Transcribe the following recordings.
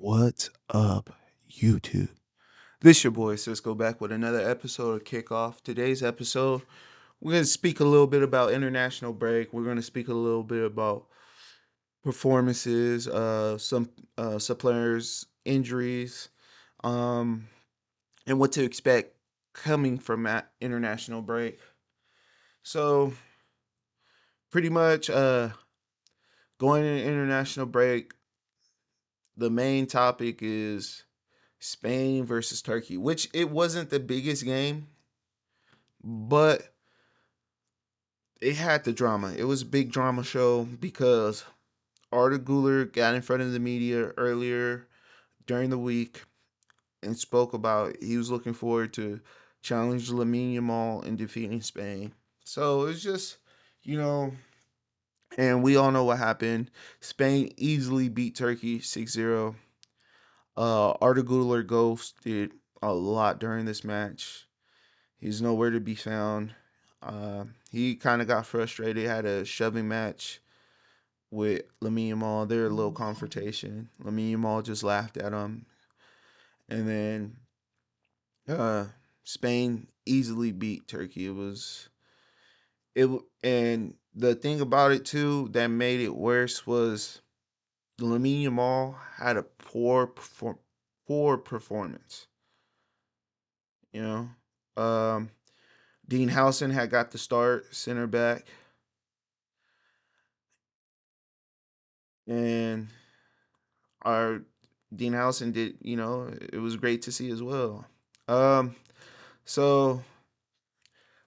What's up, YouTube? This your boy Cisco back with another episode of Kickoff. Today's episode, we're going to speak a little bit about international break. We're going to speak a little bit about performances, some players' injuries, um, and what to expect coming from that international break. So, pretty much, going into international break, the main topic is Spain versus Turkey, which it wasn't the biggest game, but it had the drama. It was a big drama show because Adra Guler got in front of the media earlier during the week and spoke about he was looking forward to challenge Lamine Yamal in defeating Spain. So it's just, you know, and we all know what happened. Spain easily beat Turkey 6-0. Adra Guler ghosted a lot during this match. He's nowhere to be found. He kind of got frustrated, had a shoving match with Lamine Yamal. Their little confrontation. Lamine Yamal just laughed at him. And then uh, Spain easily beat Turkey. And the thing about it too that made it worse was Lamine Yamal had a poor performance. You know, Dean Howson had got the start center back, and our Dean Howson did. It was great to see as well. Um, so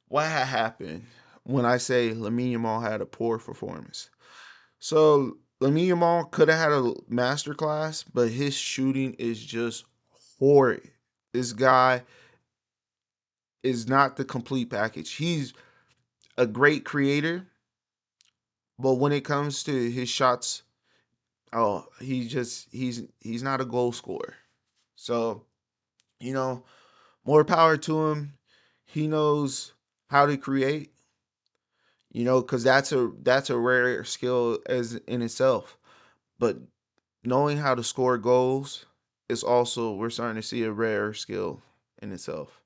what had happened when I say Lamine Yamal had a poor performance? So Lamine Yamal could have had a master class, but his shooting is just horrid. This guy is not the complete package. He's a great creator, but when it comes to his shots, oh, he's not a goal scorer. So, you know, more power to him. He knows how to create, because that's a rare skill as in itself. But knowing how to score goals is also we're starting to see a rare skill in itself.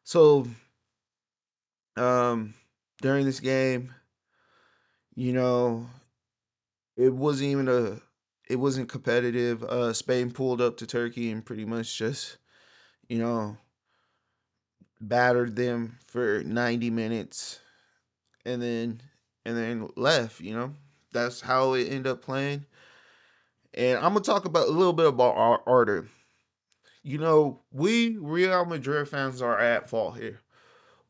So, um, during this game, you know, it wasn't even a it wasn't competitive. Spain pulled up to Turkey and pretty much just, you know, battered them for 90 minutes and then left. That's how it ended up playing. And I'm gonna talk about a little bit about our Arthur. We Real Madrid fans are at fault here.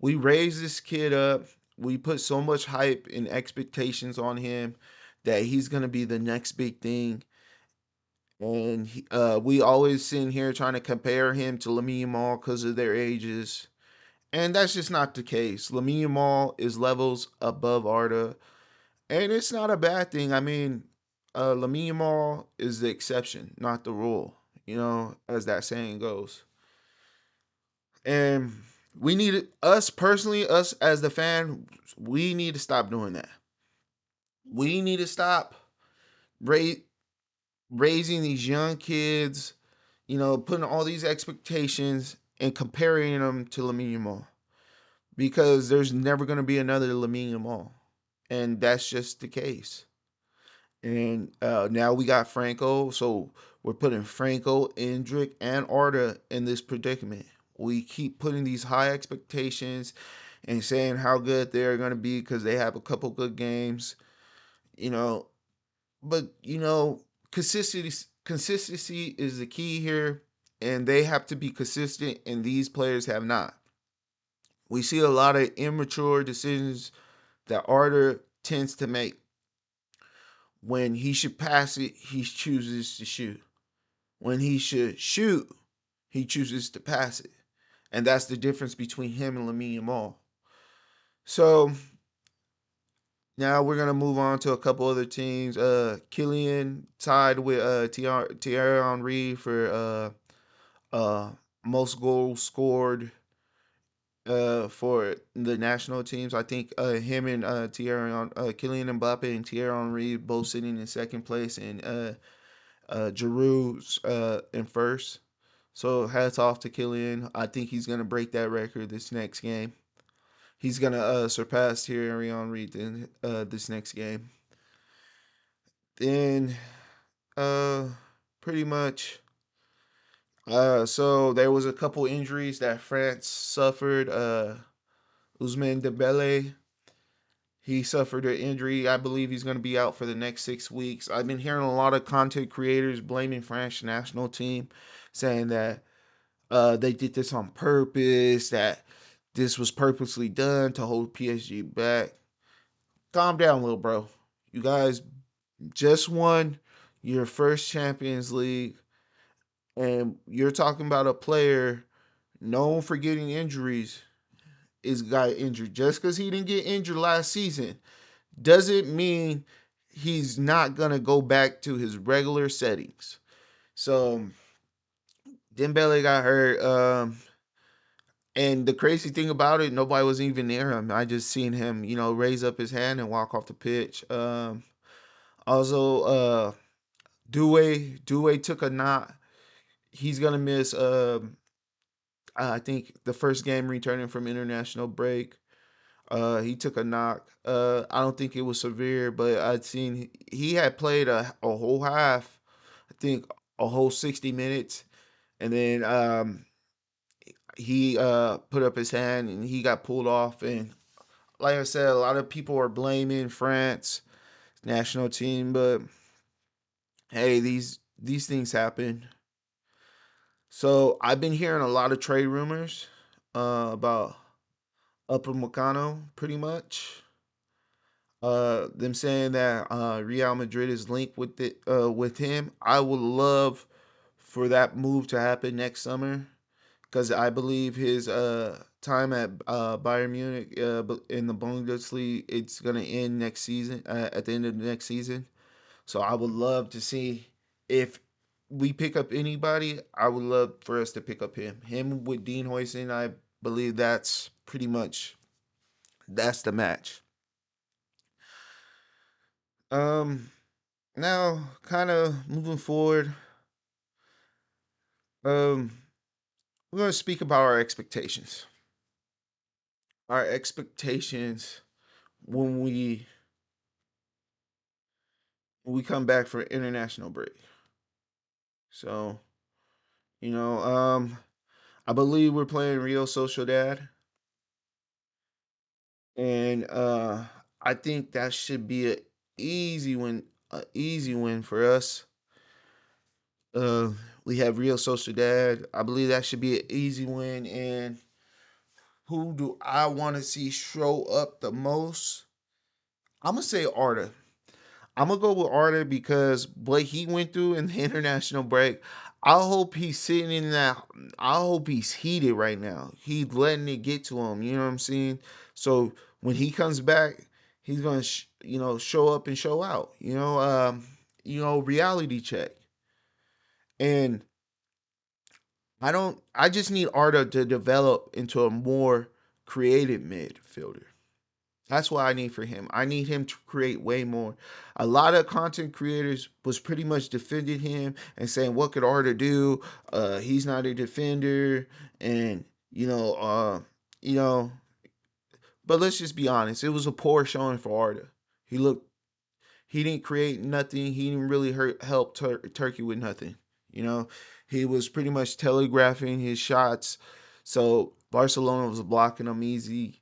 We raised this kid up. We put so much hype and expectations on him that he's gonna be the next big thing. And we always sitting here trying to compare him to Lamine Yamal because of their ages. And that's just not the case. Lamine Yamal is levels above Arda. And it's not a bad thing. I mean, Lamine Yamal is the exception, not the rule, as that saying goes. And we need us personally, us as the fan, we need to stop doing that. We need to stop ra- raising these young kids, putting all these expectations and comparing them to Lamine Yamal because there's never going to be another Lamine Yamal. And that's just the case. And now we got Franco. So we're putting Franco, Endrick, and Arda in this predicament. We keep putting these high expectations and saying how good they're going to be because they have a couple good games, you know. But consistency is the key here, and they have to be consistent, and these players have not. We see a lot of immature decisions that Arda tends to make. When he should pass it, he chooses to shoot. When he should shoot, he chooses to pass it. And that's the difference between him and Lamine Yamal. So now we're gonna move on to a couple other teams. Killian tied with Thierry Henry for most goals scored for the national teams. I think him and Kylian Mbappe and Thierry Henry both sitting in second place, and Giroud's in first. So hats off to Killian. I think he's gonna break that record this next game. He's gonna surpass Thierry Henry this next game. Then uh, pretty much. So there was a couple injuries that France suffered. Ousmane Dembele, he suffered an injury. I believe he's going to be out for the next 6 weeks. I've been hearing a lot of content creators blaming French national team, saying that they did this on purpose, that this was purposely done to hold PSG back. Calm down, little bro. You guys just won your first Champions League, and you're talking about a player known for getting injuries is got injured. Just because he didn't get injured last season doesn't mean he's not gonna go back to his regular settings. So Dembele got hurt. And the crazy thing about it, nobody was even near him. I just seen him, raise up his hand and walk off the pitch. Also, Due took a knot. He's gonna miss. I think the first game returning from international break. He took a knock. I don't think it was severe, but I'd seen he had played a whole half. I think a whole 60 minutes, and then he put up his hand and he got pulled off. And like I said, a lot of people are blaming France national team, but hey, these things happen. So I've been hearing a lot of trade rumors about Upper Meccano, pretty much. Them saying that Real Madrid is linked with him. I would love for that move to happen next summer because I believe his time at Bayern Munich in the Bundesliga it's gonna end next season at the end of the next season. So I would love to see if we pick up anybody. I would love for us to pick up him. Him with Dean Hoyson. I believe that's pretty much that's the match. Um, Now, kind of moving forward, um, we're going to speak about our expectations. Our expectations when we come back for international break. So, you know, I believe we're playing Rio Sociedad, and I think that should be a easy win for us. Uh, we have Rio Sociedad. I believe that should be an easy win. And who do I want to see show up the most? I'm gonna say Arda. I'm gonna go with Arda because what he went through in the international break. I hope he's sitting in that. I hope he's heated right now. He's letting it get to him. You know what I'm saying? So when he comes back, he's gonna show up and show out. Reality check. And I don't. I just need Arda to develop into a more creative midfielder. That's what I need for him. I need him to create way more. A lot of content creators was pretty much defending him and saying, "What could Arda do? He's not a defender." And you know. But let's just be honest. It was a poor showing for Arda. He looked. He didn't create nothing. He didn't really help Turkey with nothing. You know, he was pretty much telegraphing his shots. So Barcelona was blocking him easy.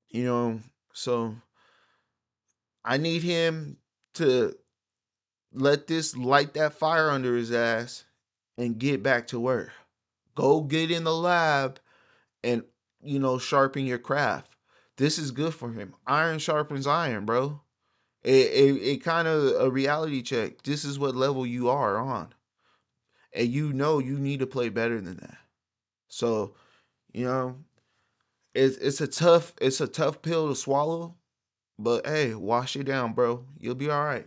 You know, so I need him to let this light that fire under his ass and get back to work. Go get in the lab and sharpen your craft. This is good for him. Iron sharpens iron, bro. It kind of a reality check. This is what level you are on, and you need to play better than that. So you know it's a tough pill to swallow, but hey, wash it down, bro. You'll be all right.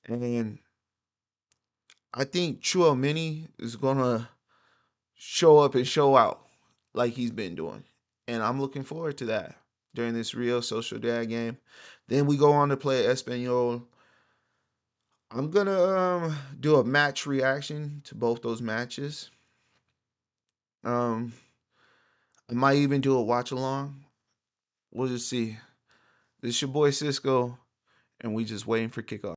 And I think Mini is gonna show up and show out like he's been doing. And I'm looking forward to that during this Rio Social Dad game. Then we go on to play Espanol. I'm gonna do a match reaction to both those matches. Um, I might even do a watch along. We'll just see. This is your boy Cisco, and we just waiting for kickoff.